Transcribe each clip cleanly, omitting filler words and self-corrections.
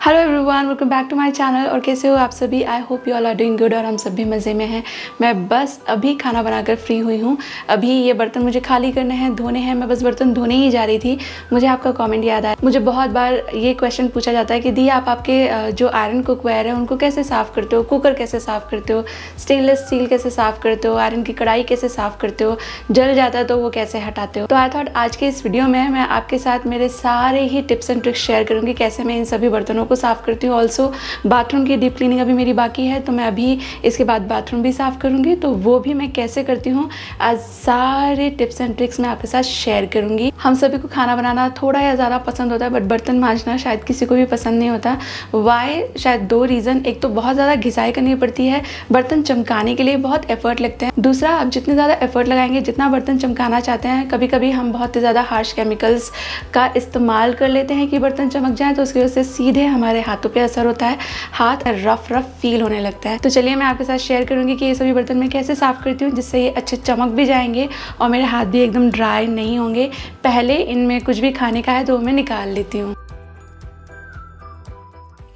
Hello everyone, welcome back to my channel. और कैसे हो आप सभी? I hope you all are doing good और हम सब भी मज़े में हैं। मैं बस अभी खाना बनाकर फ्री हुई हूँ। अभी ये बर्तन मुझे खाली करने हैं, धोने हैं। मैं बस बर्तन धोने ही जा रही थी, मुझे आपका कमेंट याद आया। मुझे बहुत बार ये क्वेश्चन पूछा जाता है कि दी आप आपके जो आयरन कुकवेयर है उनको कैसे साफ़ करते हो, कुकर कैसे साफ़ करते हो, स्टेनलेस स्टील कैसे साफ़ करते हो, आयरन की कढ़ाई कैसे साफ़ करते हो, जल जाता है तो वो कैसे हटाते हो। तो आई थॉट आज के इस वीडियो में मैं आपके साथ मेरे सारे ही टिप्स एंड ट्रिक्स शेयर करूँगी कैसे मैं इन सभी बर्तनों को साफ़ करती हूँ। ऑल्सो बाथरूम की डीप क्लीनिंग अभी मेरी बाकी है, तो मैं अभी इसके बाद बाथरूम भी साफ़ करूँगी, तो वो भी मैं कैसे करती हूँ आज सारे टिप्स एंड ट्रिक्स मैं आपके साथ शेयर करूँगी। हम सभी को खाना बनाना थोड़ा या ज़्यादा पसंद होता है, बट बर्तन मांजना शायद किसी को भी पसंद नहीं होता। वाई? शायद दो रीज़न। एक तो बहुत ज़्यादा घिसाई करनी पड़ती है, बर्तन चमकाने के लिए बहुत एफर्ट लगते हैं। दूसरा, आप जितने ज़्यादा एफर्ट लगाएंगे, जितना बर्तन चमकाना चाहते हैं, कभी कभी हम बहुत ही ज़्यादा हार्श केमिकल्स का इस्तेमाल कर लेते हैं कि बर्तन चमक जाए, तो उसकी वजह से सीधे हमारे हाथों पे असर होता है, हाथ रफ फील होने लगता है। तो चलिए मैं आपके साथ शेयर करूंगी कि ये सभी बर्तन मैं कैसे साफ़ करती हूँ जिससे ये अच्छे चमक भी जाएंगे और मेरे हाथ भी एकदम ड्राई नहीं होंगे। पहले इनमें कुछ भी खाने का है तो मैं निकाल लेती हूँ।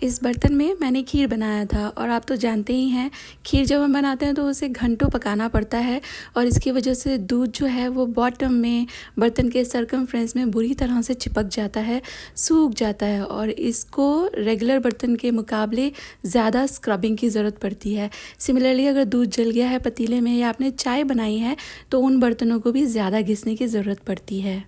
इस बर्तन में मैंने खीर बनाया था, और आप तो जानते ही हैं खीर जब हम बनाते हैं तो उसे घंटों पकाना पड़ता है, और इसकी वजह से दूध जो है वो बॉटम में बर्तन के सरकमफ्रेंस में बुरी तरह से चिपक जाता है, सूख जाता है, और इसको रेगुलर बर्तन के मुकाबले ज़्यादा स्क्रबिंग की ज़रूरत पड़ती है। सिमिलरली अगर दूध जल गया है पतीले में या आपने चाय बनाई है तो उन बर्तनों को भी ज़्यादा घिसने की ज़रूरत पड़ती है।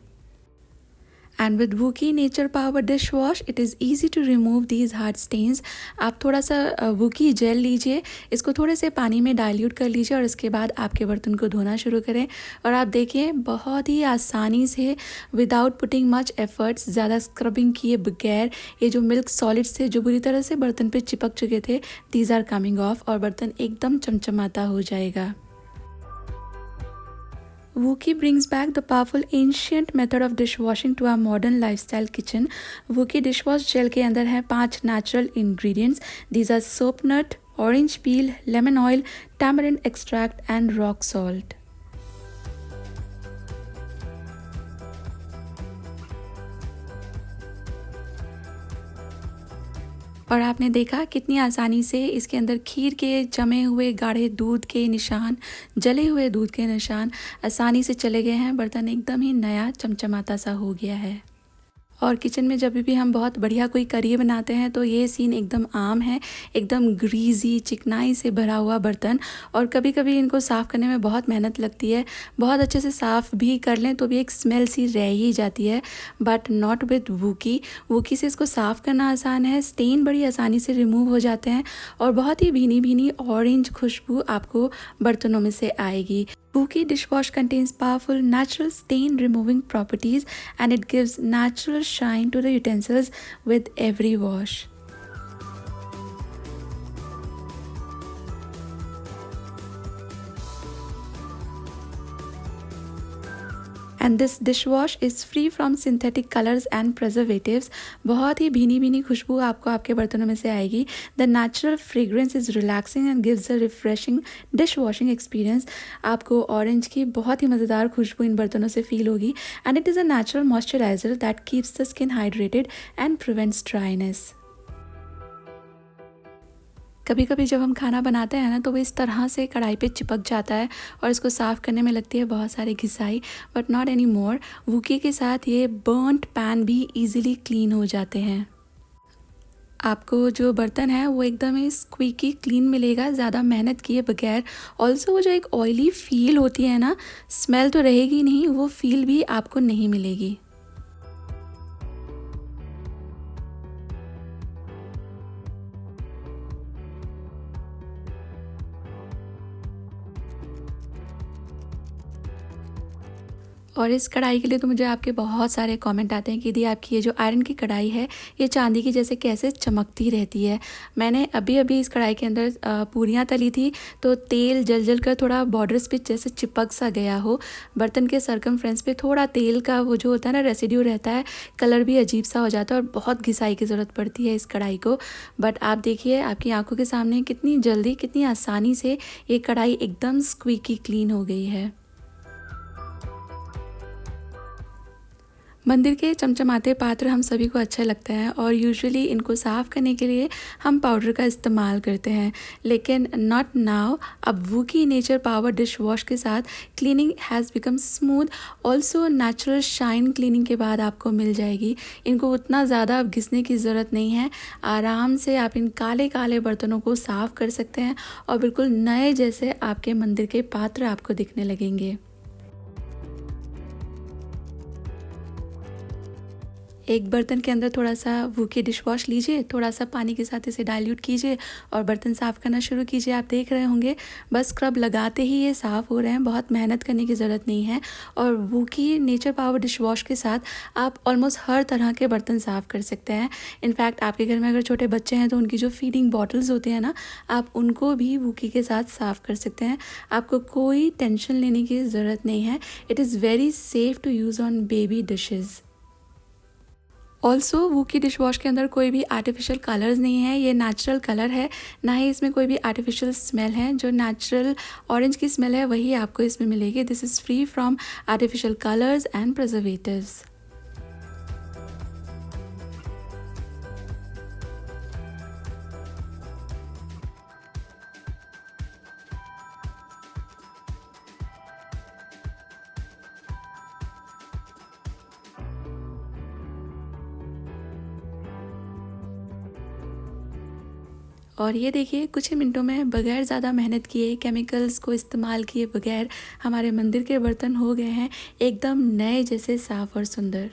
And with Wookie Nature Power Dish Wash, it is easy to remove these hard stains. आप थोड़ा सा Wookie जेल लीजिए, इसको थोड़े से पानी में डाइल्यूट कर लीजिए और इसके बाद आपके बर्तन को धोना शुरू करें। और आप देखिए बहुत ही आसानी से, विदाउट पुटिंग मच एफर्ट्स, ज़्यादा स्क्रबिंग किए बगैर, ये जो मिल्क सॉलिड्स थे जो बुरी तरह से बर्तन पे चिपक चुके थे, दीज आर कमिंग ऑफ और बर्तन एकदम चमचमाता हो जाएगा। Wookie brings back the powerful ancient method of dishwashing to our modern lifestyle kitchen. Wookie dishwash gel के अंदर है 5 natural ingredients. These are soap nut, orange peel, lemon oil, tamarind extract and rock salt. और आपने देखा कितनी आसानी से इसके अंदर खीर के जमे हुए गाढ़े दूध के निशान, जले हुए दूध के निशान आसानी से चले गए हैं। बर्तन एकदम ही नया चमचमाता सा हो गया है। और किचन में जब भी हम बहुत बढ़िया कोई करी बनाते हैं तो ये सीन एकदम आम है, एकदम ग्रीजी चिकनाई से भरा हुआ बर्तन। और कभी कभी इनको साफ़ करने में बहुत मेहनत लगती है, बहुत अच्छे से साफ़ भी कर लें तो भी एक स्मेल सी रह ही जाती है, बट नॉट विद वूकी। वूकी से इसको साफ़ करना आसान है, स्टेन बड़ी आसानी से रिमूव हो जाते हैं और बहुत ही भीनी भीनी ऑरेंज खुशबू आपको बर्तनों में से आएगी। Wookie dishwash contains powerful natural stain removing properties and it gives natural shine to the utensils with every wash. And this dishwash is free from synthetic colors and preservatives. बहुत ही भीनी भीनी खुशबू आपको आपके बर्तनों में से आएगी। The natural fragrance is relaxing and gives a refreshing dishwashing experience. आपको ऑरेंज की बहुत ही मज़ेदार खुशबू इन बर्तनों से फील होगी। And it is a natural moisturizer that keeps the skin hydrated and prevents dryness. कभी कभी जब हम खाना बनाते हैं ना तो वो इस तरह से कढ़ाई पे चिपक जाता है और इसको साफ़ करने में लगती है बहुत सारी घिसाई, बट नॉट एनी मोर। वूकी के साथ ये बर्न्ड पैन भी इजीली क्लीन हो जाते हैं। आपको जो बर्तन है वो एकदम ही स्क्वीकी क्लीन मिलेगा, ज़्यादा मेहनत किए बगैर। ऑल्सो वो जो एक ऑयली फील होती है ना, स्मेल तो रहेगी नहीं, वो फील भी आपको नहीं मिलेगी। और इस कढ़ाई के लिए तो मुझे आपके बहुत सारे कमेंट आते हैं कि दी आपकी ये जो आयरन की कढ़ाई है ये चांदी की जैसे कैसे चमकती रहती है। मैंने अभी अभी इस कढ़ाई के अंदर पूरियाँ तली थी तो तेल जल जल कर थोड़ा बॉर्डर्स पे जैसे चिपक सा गया हो, बर्तन के सरकमफ्रेंस पे थोड़ा तेल का वो जो होता है ना रेसिड्यू रहता है, कलर भी अजीब सा हो जाता है और बहुत घिसाई की ज़रूरत पड़ती है इस कढ़ाई को। बट आप देखिए आपकी आंखों के सामने कितनी जल्दी कितनी आसानी से ये कढ़ाई एकदम स्क्वीकी क्लीन हो गई है। मंदिर के चमचमाते पात्र हम सभी को अच्छे लगते हैं और यूजुअली इनको साफ़ करने के लिए हम पाउडर का इस्तेमाल करते हैं, लेकिन नॉट नाउ। अब वूकी नेचर पावर डिश वॉश के साथ cleaning has become smooth. Also natural shine cleaning के बाद आपको मिल जाएगी। इनको उतना ज़्यादा अब घिसने की ज़रूरत नहीं है। आराम से आप इन काले काले बर्तनों को साफ़ कर सकते हैं और बिल्कुल नए जैसे आपके मंदिर के पात्र आपको दिखने लगेंगे। एक बर्तन के अंदर थोड़ा सा वूकी डिश वॉश लीजिए, थोड़ा सा पानी के साथ इसे डाइल्यूट कीजिए और बर्तन साफ़ करना शुरू कीजिए। आप देख रहे होंगे बस स्क्रब लगाते ही ये साफ़ हो रहे हैं, बहुत मेहनत करने की ज़रूरत नहीं है। और वूकी नेचर पावर डिश वॉश के साथ आप ऑलमोस्ट हर तरह के बर्तन साफ़ कर सकते हैं। इनफैक्ट आपके घर में अगर छोटे बच्चे हैं तो उनकी जो फीडिंग बॉटल्स होती हैं ना, आप उनको भी वूकी के साथ साफ़ कर सकते हैं। आपको कोई टेंशन लेने की ज़रूरत नहीं है। It is very safe to use on baby dishes. Also Wooki dish wash के अंदर कोई भी आर्टिफिशियल कलर्स नहीं है, ये नेचुरल कलर है, ना ही इसमें कोई भी आर्टिफिशियल स्मेल है। जो नेचुरल ऑरेंज की स्मेल है वही आपको इसमें मिलेगी। This is free from artificial colours and preservatives. और ये देखिए कुछ ही मिनटों में बगैर ज़्यादा मेहनत किए, केमिकल्स को इस्तेमाल किए बगैर हमारे मंदिर के बर्तन हो गए हैं एकदम नए जैसे साफ़ और सुंदर।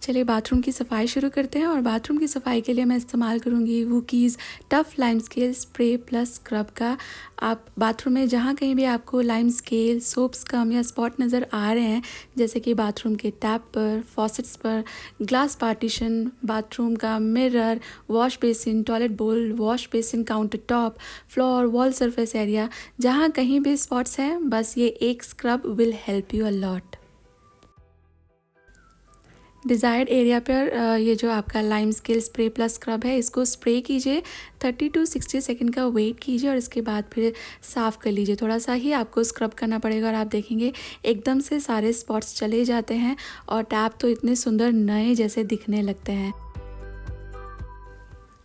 चलिए बाथरूम की सफ़ाई शुरू करते हैं। और बाथरूम की सफ़ाई के लिए मैं इस्तेमाल करूँगी Wooki's tough lime scale spray plus scrub का। आप बाथरूम में जहाँ कहीं भी आपको लाइम स्केल, सोप्स कम या स्पॉट नज़र आ रहे हैं, जैसे कि बाथरूम के टैप पर, फॉसेट्स पर, ग्लास पार्टीशन, बाथरूम का मिरर, वॉश बेसिन, टॉयलेट बोल, wash basin, counter top, floor, wall surface area, जहाँ कहीं भी स्पॉट्स हैं, बस ये एक scrub will help you a lot. Desired area पर ये जो आपका lime scale spray plus scrub है, इसको स्प्रे कीजिए, 30 to 60 सेकंड का वेट कीजिए और इसके बाद फिर साफ़ कर लीजिए। थोड़ा सा ही आपको स्क्रब करना पड़ेगा और आप देखेंगे एकदम से सारे स्पॉट्स चले जाते हैं और टैप तो इतने सुंदर नए जैसे दिखने लगते हैं।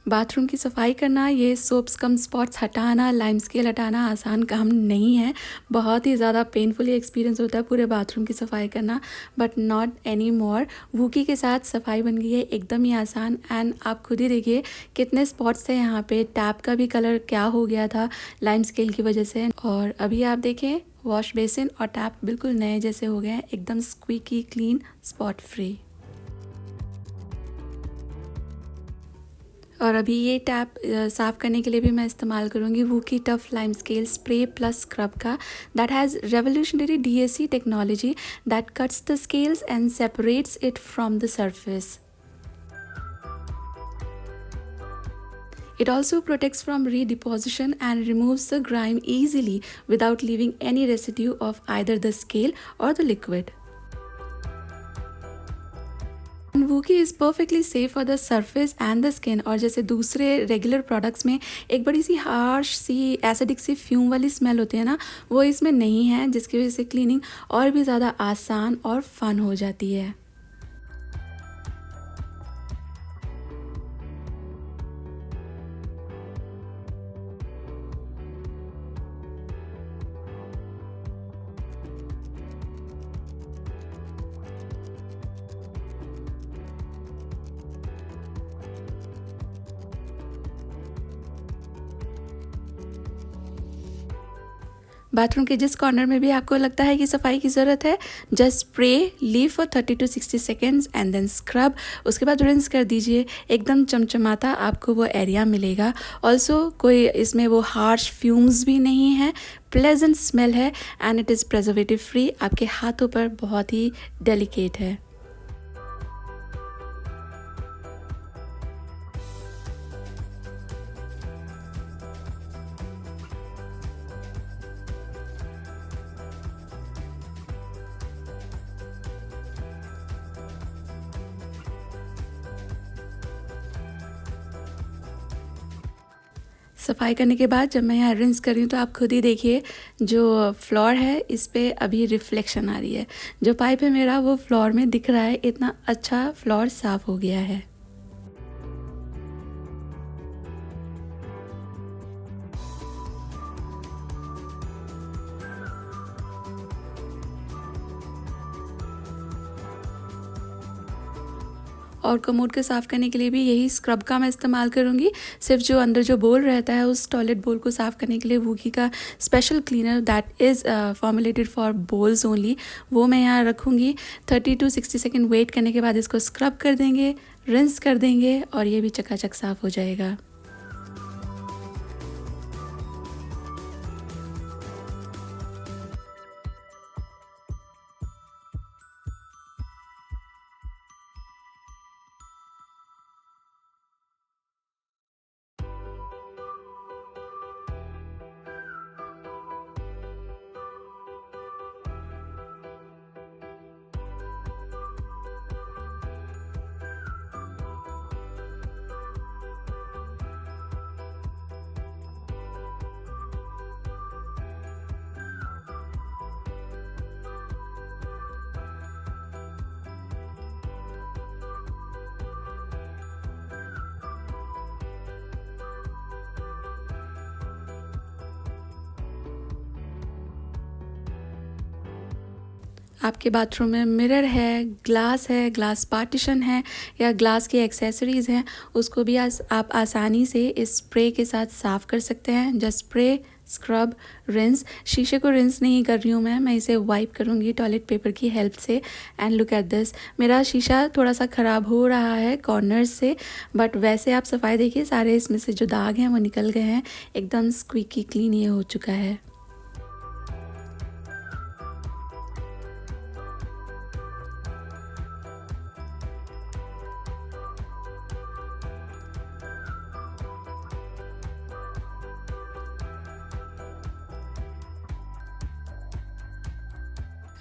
बाथरूम की सफाई करना, ये सोप्स कम स्पॉट्स हटाना, लाइम स्केल हटाना आसान काम नहीं है। बहुत ही ज़्यादा पेनफुली एक्सपीरियंस होता है पूरे बाथरूम की सफाई करना, बट नॉट एनी मोर। वूकी के साथ सफाई बन गई है एकदम ही आसान। एंड आप खुद ही देखिए कितने स्पॉट्स थे यहाँ पे, टैप का भी कलर क्या हो गया था लाइम स्केल की वजह से। और अभी आप देखें वॉश बेसिन और टैप बिल्कुल नए जैसे हो गए हैं, एकदम स्क्वीकी क्लीन, स्पॉट फ्री। और अभी ये टैप साफ़ करने के लिए भी मैं इस्तेमाल करूँगी Wooki tough lime scale spray plus scrub का, that has revolutionary DAC technology that cuts the scales and separates it from the surface. It also protects from redeposition and removes the grime easily without leaving any residue of either the scale or the liquid. Wooki is perfectly safe for the surface and the skin. और जैसे दूसरे regular products में एक बड़ी सी harsh सी acidic सी fume वाली स्मेल होती है ना, वो इसमें नहीं है, जिसकी वजह से क्लीनिंग और भी ज़्यादा आसान और फन हो जाती है। बाथरूम के जिस कॉर्नर में भी आपको लगता है कि सफाई की ज़रूरत है, just spray, leave for 30 to 60 seconds and then scrub. उसके बाद रिंस कर दीजिए, एकदम चमचमाता आपको वो एरिया मिलेगा। ऑल्सो कोई इसमें वो हार्श फ्यूम्स भी नहीं है, प्लेजेंट स्मेल है and it is preservative free. आपके हाथों पर बहुत ही डेलिकेट है। सफाई करने के बाद जब मैं यहाँ रिंस कर रही हूँ तो आप खुद ही देखिए जो फ्लोर है इस पे अभी रिफ्लेक्शन आ रही है। जो पाइप है मेरा वो फ्लोर में दिख रहा है, इतना अच्छा फ्लोर साफ़ हो गया है। और कमोड को साफ़ करने के लिए भी यही स्क्रब का मैं इस्तेमाल करूँगी। सिर्फ जो अंदर जो बोल रहता है उस टॉयलेट बोल को साफ़ करने के लिए वूकी का special cleaner that is formulated for bowls only, वो मैं यहाँ रखूँगी। 30 to 60 सेकेंड वेट करने के बाद इसको स्क्रब कर देंगे, रिंस कर देंगे और ये भी चकाचक साफ़ हो जाएगा। आपके बाथरूम में मिरर है, ग्लास पार्टीशन है या ग्लास की एक्सेसरीज़ हैं, उसको भी आप आसानी से इस स्प्रे के साथ साफ़ कर सकते हैं। Just spray, scrub, rinse. शीशे को रिंस नहीं कर रही हूँ मैं इसे वाइप करूँगी टॉयलेट पेपर की हेल्प से। एंड लुक एट दिस, मेरा शीशा थोड़ा सा ख़राब हो रहा है कॉर्नर से, बट वैसे आप सफाई देखिए सारे इसमें से जो दाग हैं वो निकल गए हैं, एकदम स्क्वीकी क्लीन ये हो चुका है।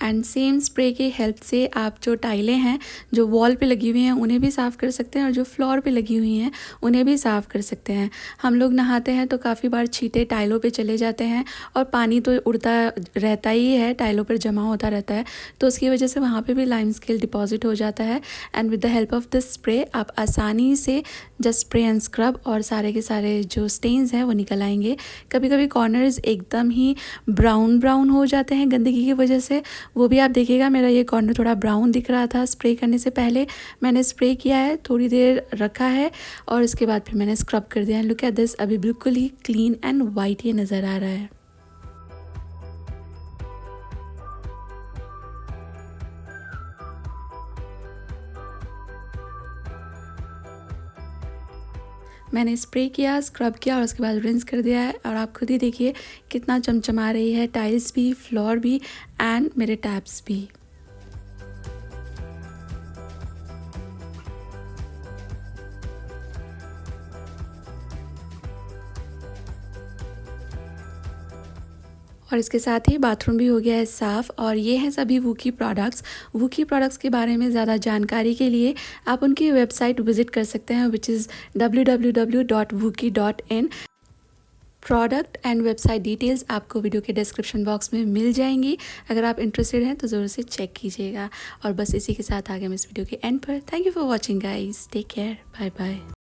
एंड सेम स्प्रे की हेल्प से आप जो टाइलें हैं जो वॉल पे लगी हुई हैं उन्हें भी साफ़ कर सकते हैं और जो फ्लोर पे लगी हुई हैं उन्हें भी साफ़ कर सकते हैं। हम लोग नहाते हैं तो काफ़ी बार छींटे टाइलों पे चले जाते हैं और पानी तो उड़ता रहता ही है, टाइलों पर जमा होता रहता है, तो उसकी वजह से वहाँ पे भी लाइम स्केल डिपॉजिट हो जाता है। And with the help of this spray आप आसानी से जस्ट स्प्रे एंड स्क्रब और सारे के सारे जो स्टेन्स हैं वो निकल आएंगे। कभी कभी कॉर्नर्स एकदम ही ब्राउन हो जाते हैं गंदगी की वजह से, वो भी आप देखिएगा। मेरा ये कॉर्नर थोड़ा ब्राउन दिख रहा था स्प्रे करने से पहले, मैंने स्प्रे किया है, थोड़ी देर रखा है और इसके बाद फिर मैंने स्क्रब कर दिया। लुक एट दिस, अभी बिल्कुल ही क्लीन एंड वाइट ये नज़र आ रहा है। मैंने स्प्रे किया, स्क्रब किया और उसके बाद रिंस कर दिया है और आप खुद ही देखिए कितना चमचमा रही है टाइल्स भी, फ्लोर भी एंड मेरे टैप्स भी। और इसके साथ ही बाथरूम भी हो गया है साफ़। और ये हैं सभी वूकी प्रोडक्ट्स के बारे में ज़्यादा जानकारी के लिए आप उनकी वेबसाइट विज़िट कर सकते हैं which is www.wookie.in। Product and website details आपको वीडियो के डिस्क्रिप्शन बॉक्स में मिल जाएंगी, अगर आप इंटरेस्टेड हैं तो ज़रूर से चेक कीजिएगा। और बस इसी के साथ आ गए हम इस वीडियो के एंड पर। Thank you for watching guys, take care, bye bye.